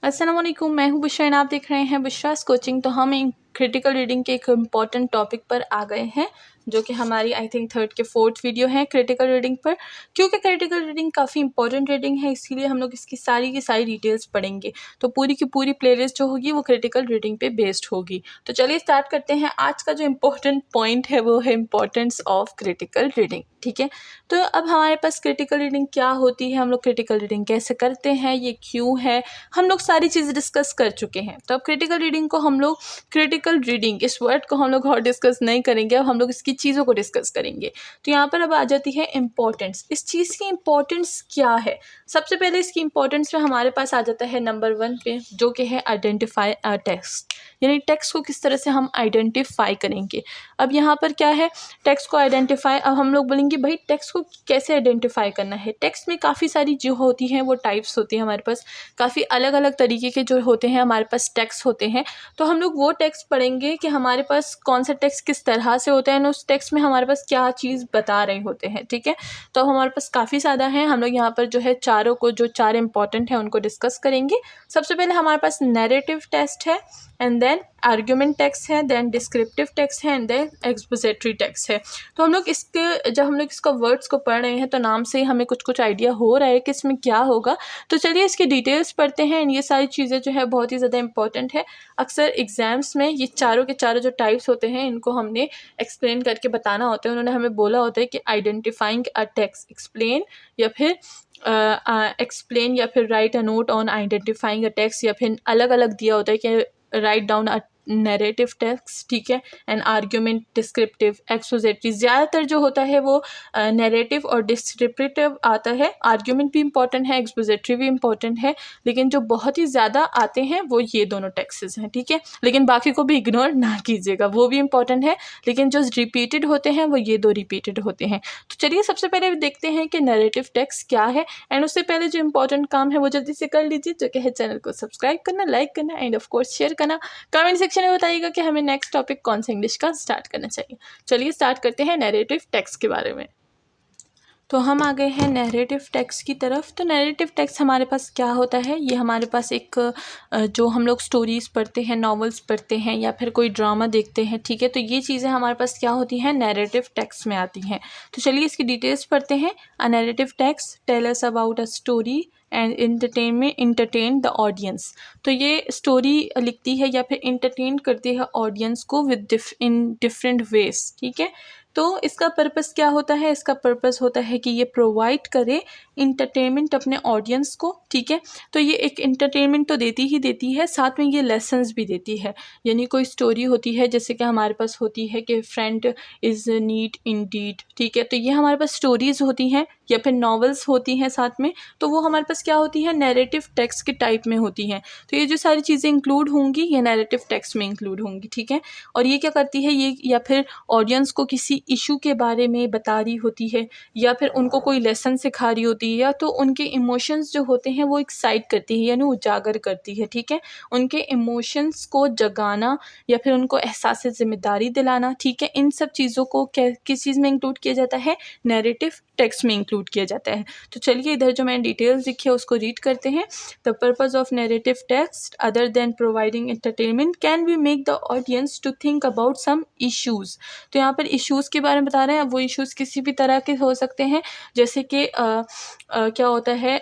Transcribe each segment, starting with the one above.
अस्सलाम वालेकुम, मैं हूँ बुशरा और आप देख रहे हैं बुशरास कोचिंग। तो हम क्रिटिकल रीडिंग के एक इम्पॉर्टेंट टॉपिक पर आ गए हैं, जो कि हमारी आई थिंक थर्ड के फोर्थ वीडियो है क्रिटिकल रीडिंग पर। क्योंकि क्रिटिकल रीडिंग काफ़ी इंपॉर्टेंट रीडिंग है, इसीलिए हम लोग इसकी सारी की सारी डिटेल्स पढ़ेंगे। तो पूरी की पूरी प्लेलिस्ट जो होगी वो क्रिटिकल रीडिंग पे बेस्ड होगी। तो चलिए स्टार्ट करते हैं। आज का जो इम्पोर्टेंट पॉइंट है वो है इम्पोर्टेंस ऑफ क्रिटिकल रीडिंग। ठीक है, तो अब हमारे पास क्रिटिकल रीडिंग क्या होती है, हम लोग क्रिटिकल रीडिंग कैसे करते हैं, ये क्यों है, हम लोग सारी चीज़ डिस्कस कर चुके हैं। तो अब क्रिटिकल रीडिंग को हम लोग क्रिटिकल रीडिंग इस वर्ड को हम लोग और डिस्कस नहीं करेंगे, अब हम लोग इसकी चीज़ों को डिस्कस करेंगे। तो यहाँ पर अब आ जाती है इम्पोर्टेंस। इस चीज़ की इम्पोर्टेंस क्या है? सबसे पहले इसकी इम्पोर्टेंस पे हमारे पास आ जाता है नंबर 1 पे, जो कि है आइडेंटिफाई अ टेक्स्ट, यानी टेक्स्ट को किस तरह से हम आइडेंटिफाई करेंगे। अब यहाँ पर क्या है, टेक्स्ट को आइडेंटिफाई, अब हम लोग बोलेंगे भाई टेक्स्ट को कैसे आइडेंटिफाई करना है। टेक्स्ट में काफ़ी सारी जो होती हैं वो टाइप्स होती हैं हमारे पास, काफ़ी अलग अलग तरीके के जो होते हैं हमारे पास टेक्स्ट होते हैं। तो हम लोग वो टेक्स्ट पढ़ेंगे कि हमारे पास कौन सा टेक्स्ट किस तरह से होता है और उस टेक्स्ट में हमारे पास क्या चीज़ बता रहे होते हैं। ठीक है, तो हमारे पास काफ़ी ज़्यादा हैं, हम लोग यहाँ पर जो है चारों को, जो चार इंपॉर्टेंट हैं उनको डिस्कस करेंगे। सबसे पहले हमारे पास नैरेटिव टेक्स्ट है, एंड देन आर्ग्यूमेंट टेक्स्ट है, देन डिस्क्रिप्टिव टेक्स्ट है, एंड देन एक्सपोजिटरी टेक्स्ट है। तो हम लोग इसके, जब हम लोग इसका वर्ड्स को पढ़ रहे हैं तो नाम से ही हमें कुछ कुछ आइडिया हो रहा है कि इसमें क्या होगा। तो चलिए इसकी डिटेल्स पढ़ते हैं। ये सारी चीज़ें जो है बहुत ही ज़्यादा इंपॉर्टेंट है। अक्सर एग्जाम्स में ये चारों के चारों जो टाइप्स होते हैं इनको हमने एक्सप्लेन करके बताना होता है। उन्होंने हमें बोला होता है कि आइडेंटिफाइंग अ टेक्स्ट, एक्सप्लेन या फिर एक्सप्लेन या फिर right a note on identifying a text, या फिर अलग अलग दिया होता है कि राइट डाउन अ नैरेटिव टेक्स्ट। ठीक है, एंड आर्ग्यूमेंट, डिस्क्रिप्टिव, एक्सपोजिटरी। ज़्यादातर जो होता है वो नैरेटिव और डिस्क्रिप्टिव आता है। आर्ग्यूमेंट भी इंपॉर्टेंट है, एक्सपोजिटरी भी इंपॉर्टेंट है, लेकिन जो बहुत ही ज़्यादा आते हैं वो ये दोनों टेक्सेस हैं। ठीक है, लेकिन बाकी को भी इग्नोर ना कीजिएगा, वो भी इंपॉर्टेंट है, लेकिन जो रिपीटेड होते हैं वो ये दो रिपीटेड होते हैं। तो चलिए सबसे पहले देखते हैं कि नैरेटिव टेक्स्ट क्या है, एंड उससे पहले जो इंपॉर्टेंट काम है वो जल्दी से कर लीजिए, जो कि है चैनल को सब्सक्राइब करना, लाइक करना, एंड ऑफ कोर्स शेयर करना। कमेंट सेक्शन में बताइएगा कि हमें नेक्स्ट टॉपिक कौन सा इंग्लिश का स्टार्ट करना चाहिए। चलिए स्टार्ट करते हैं नैरेटिव टेक्स्ट के बारे में। तो हम आ गए हैं नैरेटिव टेक्स्ट की तरफ। तो नैरेटिव टेक्स्ट हमारे पास क्या होता है, ये हमारे पास एक जो हम लोग स्टोरीज़ पढ़ते हैं, नॉवेल्स पढ़ते हैं या फिर कोई ड्रामा देखते हैं। ठीक है, तो ये चीज़ें हमारे पास क्या होती हैं, नैरेटिव टेक्स्ट में आती हैं। तो चलिए इसकी डिटेल्स पढ़ते हैं। A narrative text tell us about a story and entertain the audience. तो ये स्टोरी लिखती है या फिर इंटरटेन करती है ऑडियंस को विद इन डिफरेंट वेज। ठीक है, तो इसका पर्पस क्या होता है, इसका पर्पस होता है कि ये प्रोवाइड करे इंटरटेनमेंट अपने ऑडियंस को। ठीक है, तो ये एक इंटरटेनमेंट तो देती ही देती है, साथ में ये लेसन्स भी देती है। यानी कोई स्टोरी होती है, जैसे कि हमारे पास होती है कि friend is need indeed. ठीक है, तो ये हमारे पास स्टोरीज़ होती हैं या फिर नॉवेल्स होती हैं साथ में, तो वो हमारे पास क्या होती है, नैरेटिव टेक्स्ट के टाइप में होती हैं। तो ये जो सारी चीज़ें इंक्लूड होंगी ये नैरेटिव टेक्स्ट में इंक्लूड होंगी। ठीक है, और ये क्या करती है, ये या फिर ऑडियंस को किसी इशू के बारे में बता रही होती है, या फिर उनको कोई लेसन सिखा रही होती है, या तो उनके इमोशंस जो होते हैं वो एक्साइट करती है, यानी उजागर करती है। ठीक है, उनके इमोशंस को जगाना या फिर उनको एहसास ज़िम्मेदारी दिलाना। ठीक है, इन सब चीज़ों को किस चीज़ में इंक्लूड किया जाता है, नैरेटिव टेक्स्ट में इंक्लूड किया जाता है। तो चलिए इधर जो मैंने डिटेल्स लिखी है उसको रीड करते हैं। The purpose of narrative text other than providing entertainment can be make the audience to think about some issues. तो यहाँ पर इश्यूज़ के बारे में बता रहे हैं। वो इश्यूज़ किसी भी तरह के हो सकते हैं, जैसे कि क्या होता है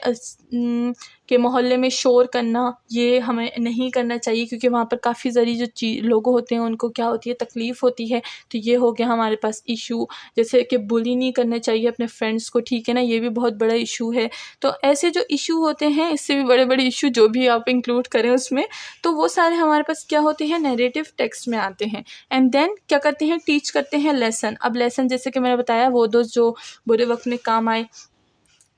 कि मोहल्ले में शोर करना, ये हमें नहीं करना चाहिए, क्योंकि वहाँ पर काफ़ी सारी जो लोग होते हैं उनको क्या होती है, तकलीफ़ होती है। तो ये हो गया हमारे पास इशू। जैसे कि बुली नहीं करना चाहिए अपने फ्रेंड्स को। ठीक है ना, ये भी बहुत बड़ा इशू है। तो ऐसे जो इशू होते हैं, इससे भी बड़े बड़े इशू जो भी आप इंक्लूड करें उसमें, तो वो सारे हमारे पास क्या होते हैं, नैरेटिव टेक्स्ट में आते हैं। एंड देन क्या करते हैं, टीच करते हैं लेसन। अब लेसन जैसे कि मैंने बताया, वो दोस्त जो बुरे वक्त में काम आए,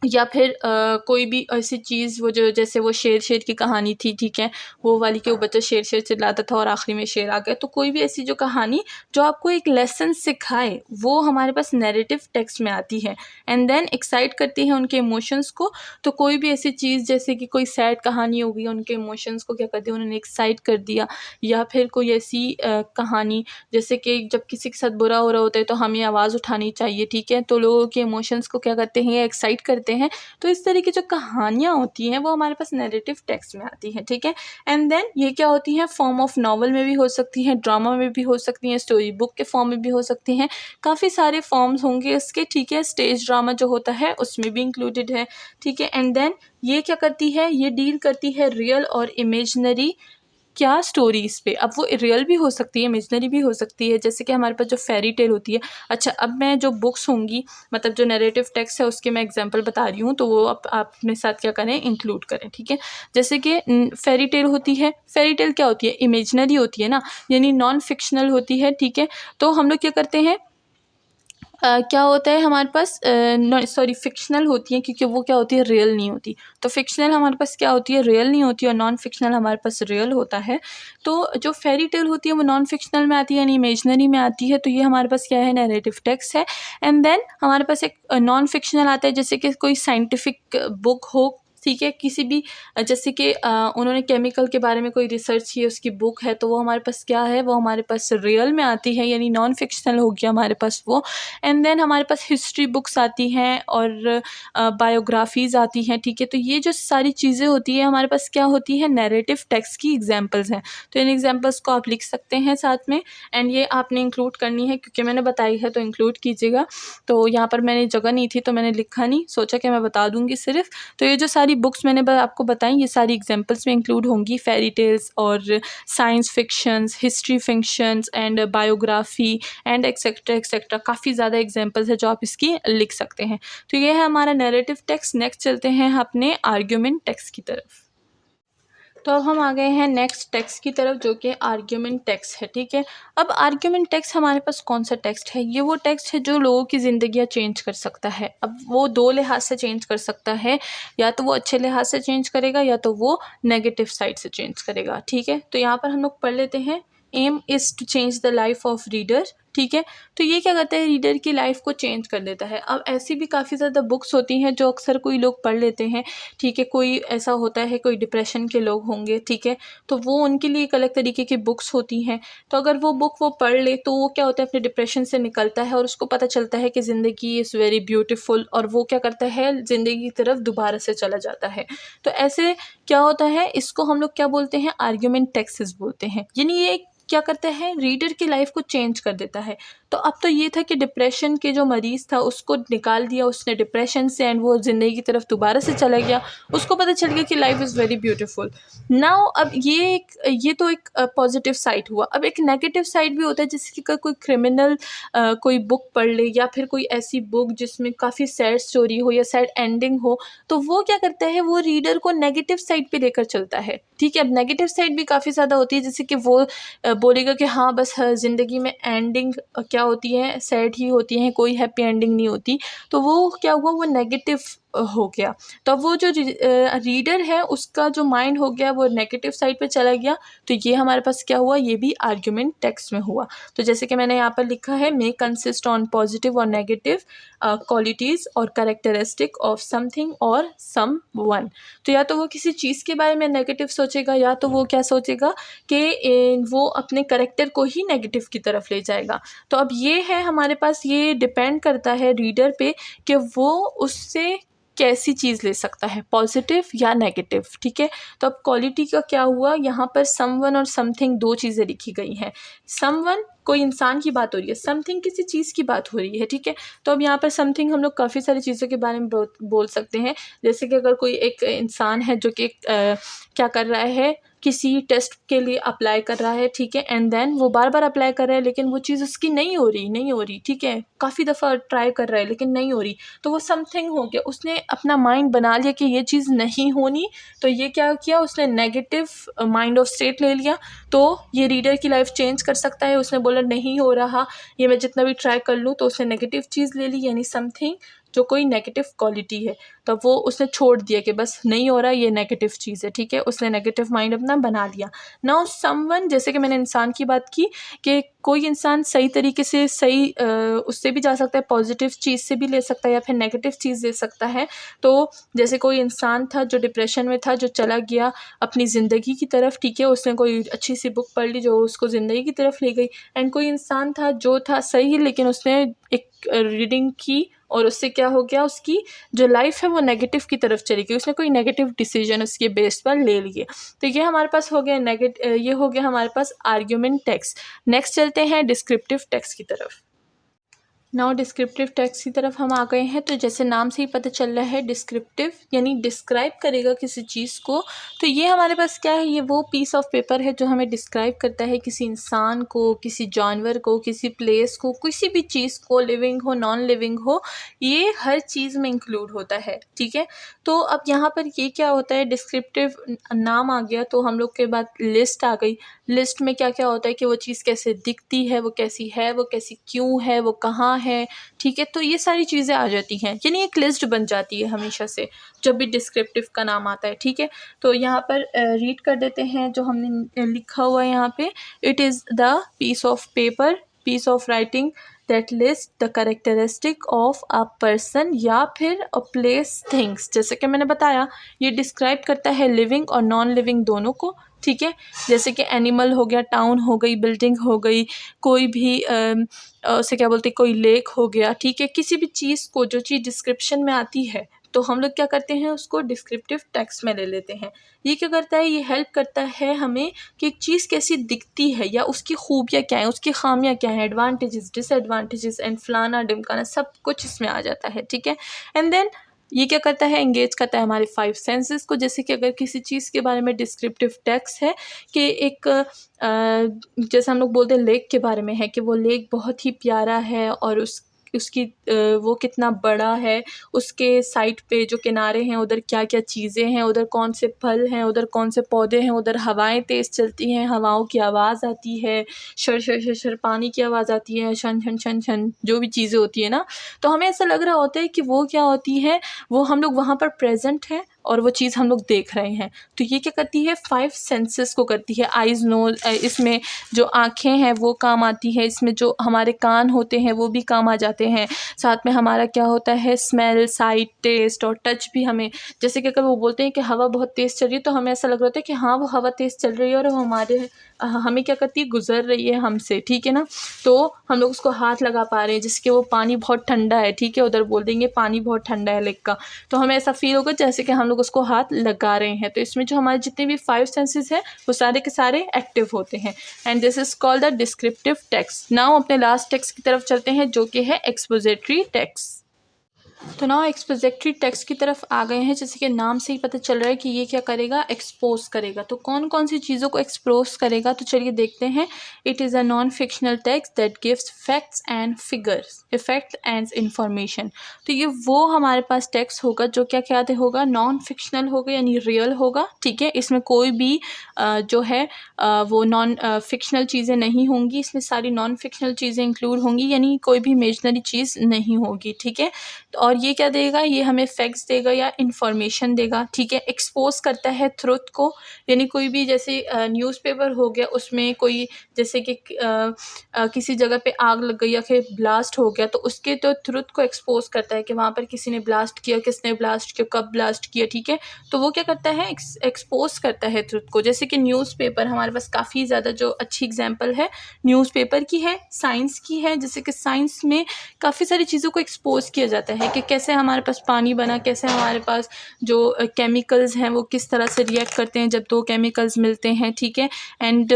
या फिर कोई भी ऐसी चीज़, वो जो जैसे वो शेर की कहानी थी। ठीक है, वो वाली कि वो बच्चा शेर चिल्लाता था और आखिरी में शेर आ गया। तो कोई भी ऐसी जो कहानी जो आपको एक लेसन सिखाए, वो हमारे पास नैरेटिव टेक्स्ट में आती है। एंड देन एक्साइट करती है उनके इमोशंस को। तो कोई भी ऐसी चीज़, जैसे कि कोई सैड कहानी हो गई, उनके इमोशंस को क्या कर दिया, उन्होंने एक्साइट कर दिया। या फिर कोई ऐसी कहानी, जैसे कि जब किसी के साथ बुरा हो रहा होता है तो हमें आवाज़ उठानी चाहिए। ठीक है, तो लोगों के इमोशंस को क्या करते हैं, एक्साइट करते हैं। तो इस तरह की जो कहानियाँ होती हैं वो हमारे पास नैरेटिव टेक्स्ट में आती हैं, ठीक है। एंड देन ये क्या होती हैं, फॉर्म ऑफ नॉवल में भी हो सकती हैं, ड्रामा में भी हो सकती हैं, स्टोरी बुक के फॉर्म में भी हो सकती हैं, काफ़ी सारे फॉर्म्स होंगे इसके, ठीक है। स्टेज ड्रामा जो होता है उसमें भी इंक्लूडेड है, ठीक है। एंड देन ये क्या करती है, ये डील करती है रियल और इमेजनरी क्या स्टोरीज़ पे। अब वो रियल भी हो सकती है, इमेजनरी भी हो सकती है, जैसे कि हमारे पास जो फेरी टेल होती है। अच्छा, अब मैं जो बुक्स होंगी, मतलब जो नैरेटिव टेक्स्ट है उसके मैं एग्जांपल बता रही हूँ, तो वो आप अपने साथ क्या करें, इंक्लूड करें, ठीक है। जैसे कि फेरी टेल होती है, फेरी टेल क्या होती है, इमेजनरी होती है ना, यानी नॉन फिक्शनल होती है, ठीक है। तो हम लोग क्या करते हैं, क्या होता है हमारे पास, सॉरी फिक्शनल होती है, क्योंकि वो क्या होती है, रियल नहीं होती। तो फिक्शनल हमारे पास क्या होती है, रियल नहीं होती, और नॉन फिक्शनल हमारे पास रियल होता है। तो जो फेरी टेल होती है वो नॉन फिक्शनल में आती है, यानी इमेजनरी में आती है। तो ये हमारे पास क्या है, नैरेटिव टेक्स्ट है। एंड देन हमारे पास एक नॉन फिक्शनल आता है, जैसे कि कोई साइंटिफिक बुक हो, ठीक है, किसी भी जैसे कि उन्होंने केमिकल के बारे में कोई रिसर्च की है, उसकी बुक है, तो वो हमारे पास क्या है, वो हमारे पास रियल में आती है, यानी नॉन फिक्शनल हो गया हमारे पास वो। एंड देन हमारे पास हिस्ट्री बुक्स आती हैं और बायोग्राफीज़ आती हैं, ठीक है। तो ये जो सारी चीज़ें होती है हमारे पास क्या होती है, नैरेटिव टेक्स्ट की एग्जांपल्स हैं। तो इन एग्जांपल्स को आप लिख सकते हैं साथ में, एंड ये आपने इंक्लूड करनी है, क्योंकि मैंने बताई है तो इंक्लूड कीजिएगा। तो यहाँ पर मैंने जगह नहीं थी तो मैंने लिखा नहीं, सोचा कि मैं बता दूँगी सिर्फ। तो ये जो सारी बुक्स मैंने आपको बताई, ये सारी एग्जांपल्स में इंक्लूड होंगी, फेरी टेल्स और science fictions, history fictions and biography and etcetera etcetera. काफ़ी ज़्यादा एग्जांपल्स है जो आप इसकी लिख सकते हैं। तो ये है हमारा नैरेटिव टेक्स्ट। नेक्स्ट चलते हैं अपने आर्ग्यूमेंट टेक्स्ट की तरफ। तो अब हम आ गए हैं नेक्स्ट टेक्स्ट की तरफ, जो कि आर्ग्यूमेंट टेक्स्ट है, ठीक है। अब आर्ग्यूमेंट टेक्स्ट हमारे पास कौन सा टेक्स्ट है, ये वो टेक्स्ट है जो लोगों की ज़िंदगियाँ चेंज कर सकता है। अब वो दो लिहाज से चेंज कर सकता है, या तो वो अच्छे लिहाज से चेंज करेगा, या तो वो नेगेटिव साइड से चेंज करेगा, ठीक है। तो यहाँ पर हम लोग पढ़ लेते हैं, aim is to change the life of reader, ठीक है। तो ये क्या करता है, रीडर की लाइफ को चेंज कर देता है। अब ऐसी भी काफ़ी ज़्यादा बुक्स होती हैं जो अक्सर कोई लोग पढ़ लेते हैं, ठीक है। कोई ऐसा होता है, कोई डिप्रेशन के लोग होंगे, ठीक है, तो वो उनके लिए एक अलग तरीके की बुक्स होती हैं। तो अगर वो बुक वो पढ़ ले तो वो क्या होता है, अपने डिप्रेशन से निकलता है और उसको पता चलता है कि ज़िंदगी इज़ वेरी ब्यूटीफुल, और वो क्या करता है, ज़िंदगी की तरफ दोबारा से चला जाता है। तो ऐसे क्या होता है, इसको हम लोग क्या बोलते हैं, आर्ग्यूमेंट टेक्स्ट बोलते हैं। यानी ये क्या करता है, रीडर की लाइफ को चेंज कर देता है। तो अब तो ये था कि डिप्रेशन के जो मरीज़ था उसको निकाल दिया उसने डिप्रेशन से, एंड वो ज़िंदगी की तरफ दोबारा से चला गया, उसको पता चल गया कि life is very beautiful now. अब ये तो एक पॉजिटिव साइड हुआ। अब एक नेगेटिव साइड भी होता है, जैसे कि कोई क्रिमिनल कोई बुक पढ़ ले, या फिर कोई ऐसी बुक जिसमें काफ़ी सैड स्टोरी हो या सैड एंडिंग हो, तो वो क्या करता है, वो रीडर को नेगेटिव साइड पे लेकर चलता है, ठीक है। अब नेगेटिव साइड भी काफ़ी ज़्यादा होती है, जैसे कि वो बोलेगा कि हाँ बस ज़िंदगी में एंडिंग क्या होती है, सैड ही होती हैं, कोई हैप्पी एंडिंग नहीं होती। तो वो क्या हुआ, वो नेगेटिव हो गया। तो अब वो जो रीडर है उसका जो माइंड हो गया वो नेगेटिव साइड पे चला गया। तो ये हमारे पास क्या हुआ, ये भी आर्ग्यूमेंट टेक्स्ट में हुआ। तो जैसे कि मैंने यहाँ पर लिखा है, मे कंसिस्ट ऑन पॉजिटिव और नेगेटिव क्वालिटीज़ और कैरेक्टरिस्टिक ऑफ समथिंग और सम वन। तो या तो वो किसी चीज़ के बारे में नेगेटिव सोचेगा, या तो वो क्या सोचेगा कि वो अपने करेक्टर को ही नेगेटिव की तरफ ले जाएगा। तो अब ये है हमारे पास, ये डिपेंड करता है रीडर पे कि वो उससे कैसी चीज़ ले सकता है, पॉजिटिव या नेगेटिव, ठीक है। तो अब क्वालिटी का क्या हुआ, यहाँ पर समवन और समथिंग दो चीज़ें लिखी गई हैं। समवन कोई इंसान की बात हो रही है, समथिंग किसी चीज़ की बात हो रही है, ठीक है। तो अब यहाँ पर समथिंग हम लोग काफ़ी सारी चीज़ों के बारे में बोल सकते हैं, जैसे कि अगर कोई एक इंसान है जो कि क्या कर रहा है, किसी टेस्ट के लिए अप्लाई कर रहा है, ठीक है, एंड देन वो बार बार अप्लाई कर रहा है लेकिन वो चीज़ उसकी नहीं हो रही, ठीक है, काफ़ी दफ़ा ट्राई कर रहा है लेकिन नहीं हो रही। तो वो समथिंग हो गया, उसने अपना माइंड बना लिया कि ये चीज़ नहीं होनी। तो ये क्या किया, उसने नेगेटिव माइंड ऑफ स्टेट ले लिया। तो ये रीडर की लाइफ चेंज कर सकता है। उसने बोला नहीं हो रहा, ये मैं जितना भी ट्राई कर लूँ, तो उसने नेगेटिव चीज़ ले ली, यानी समथिंग जो कोई नेगेटिव क्वालिटी है। तो वो उसने छोड़ दिया कि बस नहीं हो रहा, ये नेगेटिव चीज़ है, ठीक है, उसने नेगेटिव माइंड अपना बना लिया। नाउ समवन, जैसे कि मैंने इंसान की बात की कि कोई इंसान सही तरीके से सही उससे भी जा सकता है, पॉजिटिव चीज़ से भी ले सकता है या फिर नेगेटिव चीज़ ले सकता है। तो जैसे कोई इंसान था जो डिप्रेशन में था, जो चला गया अपनी ज़िंदगी की तरफ, ठीक है, उसने कोई अच्छी सी बुक पढ़ ली जो उसको ज़िंदगी की तरफ ले गई। एंड कोई इंसान था जो था सही, लेकिन उसने एक रीडिंग की और उससे क्या हो गया, उसकी जो लाइफ है वो नेगेटिव की तरफ चली गई, उसने कोई नेगेटिव डिसीजन उसके बेस पर ले लिए। तो ये हमारे पास हो गया ये हो गया हमारे पास आर्ग्यूमेंट टेक्स्ट। नेक्स्ट चलते हैं डिस्क्रिप्टिव टेक्स्ट की तरफ। नाउ डिस्क्रिप्टिव टेक्स्ट की तरफ हम आ गए हैं। तो जैसे नाम से ही पता चल रहा है डिस्क्रिप्टिव यानी डिस्क्राइब करेगा किसी चीज़ को। तो ये हमारे पास क्या है, ये वो पीस ऑफ पेपर है जो हमें डिस्क्राइब करता है किसी इंसान को, किसी जानवर को, किसी प्लेस को, किसी भी चीज़ को, लिविंग हो नॉन लिविंग हो, ये हर चीज़ में इंक्लूड होता है। ठीक है, तो अब यहाँ पर ये क्या होता है, डिस्क्रिप्टिव नाम आ गया तो हम लोग के बाद लिस्ट आ गई। लिस्ट में क्या क्या होता है कि वो चीज़ कैसे दिखती है, वो कैसी है, वो कैसी क्यों है, वो कहाँ है। ठीक है, तो ये सारी चीज़ें आ जाती हैं, यानी एक लिस्ट बन जाती है हमेशा से जब भी डिस्क्रिप्टिव का नाम आता है। ठीक है, तो यहाँ पर रीड कर देते हैं जो हमने लिखा हुआ है यहाँ पे। It is the piece of paper, piece of writing that list the characteristic of a person या फिर अ प्लेस थिंग्स। जैसे कि मैंने बताया, ये डिस्क्राइब करता है लिविंग और नॉन लिविंग दोनों को। ठीक है, जैसे कि एनिमल हो गया, टाउन हो गई, बिल्डिंग हो गई, कोई भी उसे क्या बोलते हैं, कोई लेक हो गया। ठीक है, किसी भी चीज़ को जो चीज़ डिस्क्रिप्शन में आती है तो हम लोग क्या करते हैं, उसको डिस्क्रिप्टिव टेक्स्ट में ले लेते हैं। ये क्या करता है, ये हेल्प करता है हमें कि एक चीज़ कैसी दिखती है या उसकी खूबियाँ क्या हैं, उसकी खामियाँ क्या हैं, एडवांटेजेस, डिसएडवांटेजेस एंड फलाना ढिमकाना सब कुछ इसमें आ जाता है। ठीक है, एंड देन ये क्या करता है, एंगेज करता है हमारे 5 सेंसेस को। जैसे कि अगर किसी चीज़ के बारे में डिस्क्रिप्टिव टेक्स्ट है कि एक जैसे हम लोग बोलते हैं लेक के बारे में है कि वो लेक बहुत ही प्यारा है और उसकी वो कितना बड़ा है, उसके साइड पे जो किनारे हैं उधर क्या क्या चीज़ें हैं, उधर कौन से फल हैं, उधर कौन से पौधे हैं, उधर हवाएं तेज़ चलती हैं, हवाओं की आवाज़ आती है, शर शर शर शर पानी की आवाज़ आती है, शन शन शन शन जो भी चीज़ें होती है ना, तो हमें ऐसा लग रहा होता है कि वो क्या होती है, वो हम लोग वहाँ पर प्रेजेंट हैं और वो चीज़ हम लोग देख रहे हैं। तो ये क्या करती है, 5 सेंसेस को करती है। आइज़, नोज़, इसमें जो आँखें हैं वो काम आती है, इसमें जो हमारे कान होते हैं वो भी काम आ जाते हैं। साथ में हमारा क्या होता है, स्मेल, साइट, टेस्ट और टच भी हमें, जैसे कि अगर वो बोलते हैं कि हवा बहुत तेज़ चल रही है तो हमें ऐसा लग रहा होता है कि हाँ वो हवा तेज़ चल रही है और वो हमें क्या करती है, गुजर रही है हमसे। ठीक है ना, तो हम लोग उसको हाथ लगा पा रहे हैं, जैसे कि वो पानी बहुत ठंडा है। ठीक है, उधर बोल देंगे पानी बहुत ठंडा है लेक का, तो हमें ऐसा फील होगा जैसे कि हम लोग उसको हाथ लगा रहे हैं। तो इसमें जो हमारे जितने भी 5 सेंसेस हैं वो सारे के सारे एक्टिव होते हैं and this is called the descriptive text. Now अपने लास्ट टेक्स्ट की तरफ चलते हैं जो कि है एक्सपोजिटरी टेक्स्ट। तो नाउ एक्सपोजिटरी टेक्स्ट की तरफ आ गए हैं। जैसे कि नाम से ही पता चल रहा है कि ये क्या करेगा, एक्सपोज करेगा। तो कौन कौन सी चीज़ों को एक्सपोज करेगा, तो चलिए देखते हैं। It is a non fictional text that gives facts and figures, effect and information. तो ये वो हमारे पास टेक्स्ट होगा जो क्या क्या होगा, नॉन फिक्शनल होगा यानी रियल होगा। ठीक है, इसमें कोई भी जो है वो नॉन फिक्शनल चीज़ें नहीं होंगी, इसमें सारी नॉन फिक्शनल चीज़ें इंक्लूड होंगी, यानी कोई भी इमेजनरी चीज़ नहीं होगी। ठीक है, और ये क्या देगा, ये हमें फैक्ट्स देगा या इंफॉर्मेशन देगा। ठीक है, एक्सपोज करता है ट्रुथ को, यानी कोई भी जैसे न्यूज़पेपर हो गया, उसमें कोई जैसे कि किसी जगह पे आग लग गई या फिर ब्लास्ट हो गया तो उसके तो ट्रुथ को एक्सपोज करता है कि वहाँ पर किसी ने ब्लास्ट किया, किसने ब्लास्ट किया, कब ब्लास्ट किया। ठीक है, तो वो क्या करता है, एक्सपोज करता है ट्रुथ को। जैसे कि न्यूज़पेपर हमारे पास काफ़ी ज़्यादा जो अच्छी एग्जाम्पल है न्यूज़पेपर की है, साइंस की है। जैसे कि साइंस में काफ़ी सारी चीज़ों को एक्सपोज किया जाता है कि कैसे हमारे पास पानी बना, कैसे हमारे पास जो केमिकल्स हैं वो किस तरह से रिएक्ट करते हैं जब दो केमिकल्स मिलते हैं। ठीक है, एंड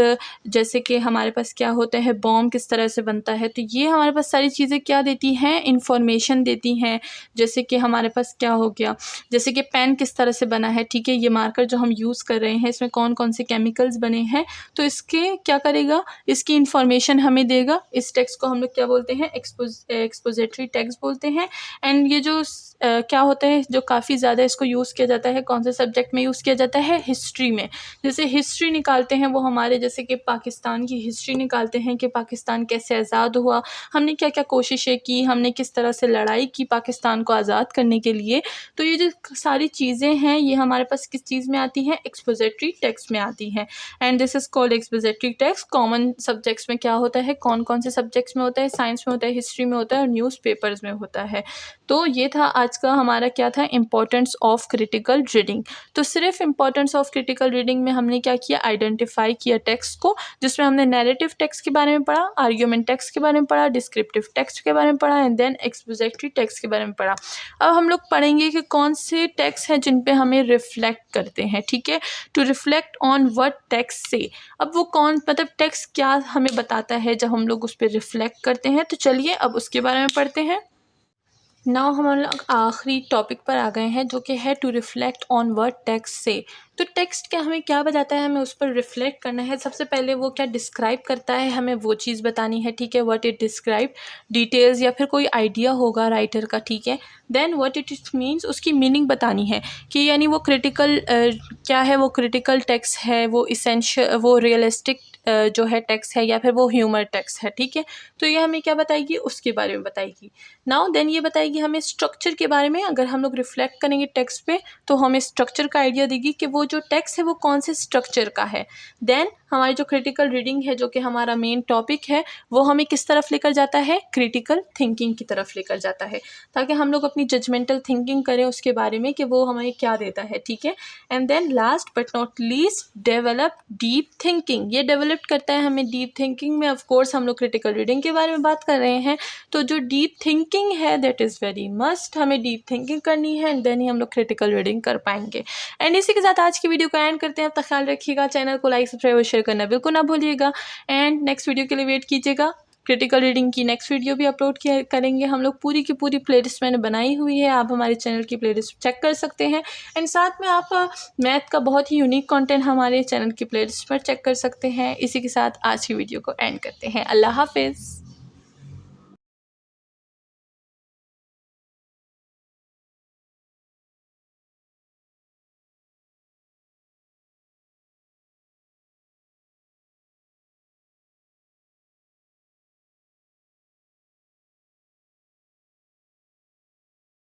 जैसे कि हमारे पास क्या होता है, बॉम्ब किस तरह से बनता है। तो ये हमारे पास सारी चीज़ें क्या देती हैं, इंफॉर्मेशन देती हैं। जैसे कि हमारे पास क्या हो गया, जैसे कि पेन किस तरह से बना है। ठीक है, ये मार्कर जो हम यूज़ कर रहे हैं इसमें कौन कौन से केमिकल्स बने हैं, तो इसके क्या करेगा, इसकी इंफॉर्मेशन हमें देगा। इस टेक्स्ट को हम लोग क्या बोलते हैं, एक्सपोजिटरी टेक्स्ट बोलते हैं। एंड ये जो क्या होता है, जो काफ़ी ज़्यादा इसको यूज़ किया जाता है, कौन से सब्जेक्ट में यूज़ किया जाता है, हिस्ट्री में। जैसे हिस्ट्री निकालते हैं वो हमारे, जैसे कि पाकिस्तान की हिस्ट्री निकालते हैं कि पाकिस्तान कैसे आज़ाद हुआ, हमने क्या क्या कोशिशें की, हमने किस तरह से लड़ाई की पाकिस्तान को आज़ाद करने के लिए। तो ये जो सारी चीज़ें हैं ये हमारे पास किस चीज़ में आती हैं, एक्सपोजिटरी टेक्स्ट में आती हैं। And this is called expository text. Common subjects में क्या होता है, कौन कौन से सब्जेक्ट्स में होता है, साइंस में होता है, हिस्ट्री में होता है और न्यूज़पेपर्स में होता है। तो ये था आज का हमारा क्या था, इम्पोर्टेंस ऑफ क्रिटिकल रीडिंग। तो सिर्फ इम्पोर्टेंस ऑफ क्रिटिकल रीडिंग में हमने क्या किया, आइडेंटिफाई किया टेक्स्ट को, जिसमें हमने नैरेटिव टेक्स्ट के बारे में पढ़ा, आर्ग्यूमेंट टेक्स्ट के बारे में पढ़ा, डिस्क्रिप्टिव टेक्स्ट के बारे में पढ़ा एंड देन एक्सपोजिटरी टेक्स्ट के बारे में पढ़ा। अब हम लोग पढ़ेंगे कि कौन से टेक्स्ट हैं जिन पे हमें रिफ्लेक्ट करते हैं, ठीक है। To reflect on what text से, अब वो कौन, मतलब टेक्स्ट क्या हमें बताता है जब हम लोग उस पर रिफ्लेक्ट करते हैं। तो चलिए अब उसके बारे में पढ़ते हैं। नाउ हम लोग आखिरी टॉपिक पर आ गए हैं, जो कि है to reflect on word text से। तो टेक्स्ट क्या हमें क्या बताता है, हमें उस पर रिफ्लेक्ट करना है। सबसे पहले वो क्या डिस्क्राइब करता है, हमें वो चीज़ बतानी है, ठीक है। व्हाट इट डिस्क्राइब, डिटेल्स या फिर कोई आइडिया होगा राइटर का, ठीक है। देन व्हाट इट मीन्स, उसकी मीनिंग बतानी है कि यानी वो क्रिटिकल क्या है, वो क्रिटिकल टेक्स्ट है, वो इसेंशियल, वो रियलिस्टिक जो है टेक्स्ट है, या फिर वो ह्यूमर टेक्स्ट है, ठीक है। तो ये हमें क्या बताएगी, उसके बारे में बताएगी। नाउ देन ये बताएगी हमें स्ट्रक्चर के बारे में। अगर हम लोग रिफ्लेक्ट करेंगे टेक्स्ट पे तो हमें स्ट्रक्चर का आइडिया देगी कि वो जो टेक्स्ट है वो कौन से स्ट्रक्चर का है। देन हमारी जो क्रिटिकल रीडिंग है, जो कि हमारा मेन टॉपिक है, वो हमें किस तरफ लेकर जाता है, क्रिटिकल थिंकिंग की तरफ लेकर जाता है, ताकि हम लोग अपनी जजमेंटल थिंकिंग करें उसके बारे में कि वो हमें क्या देता है, ठीक है। And then last but not least, develop deep thinking. ये डेवलप करता है हमें डीप थिंकिंग में। ऑफ कोर्स हम लोग क्रिटिकल रीडिंग के बारे में बात कर रहे हैं, तो जो डीप थिंकिंग है दैट इज़ वेरी मस्ट, हमें डीप थिंकिंग करनी है एंड देन ही हम लोग क्रिटिकल रीडिंग कर पाएंगे। एंड इसी के साथ आज की वीडियो को एंड करते हैं। अपना ख्याल रखिएगा, चैनल को लाइक सब्सक्राइब और शेयर करना बिल्कुल ना भूलिएगा एंड नेक्स्ट वीडियो के लिए वेट कीजिएगा। क्रिटिकल रीडिंग की नेक्स्ट वीडियो भी अपलोड करेंगे हम लोग। पूरी की पूरी प्लेलिस्ट मैंने बनाई हुई है, आप हमारे चैनल की प्लेलिस्ट चेक कर सकते हैं एंड साथ में आप मैथ का बहुत ही यूनिक कंटेंट हमारे चैनल की प्लेलिस्ट पर चेक कर सकते हैं। इसी के साथ आज की वीडियो को एंड करते हैं। अल्लाह हाफिज़।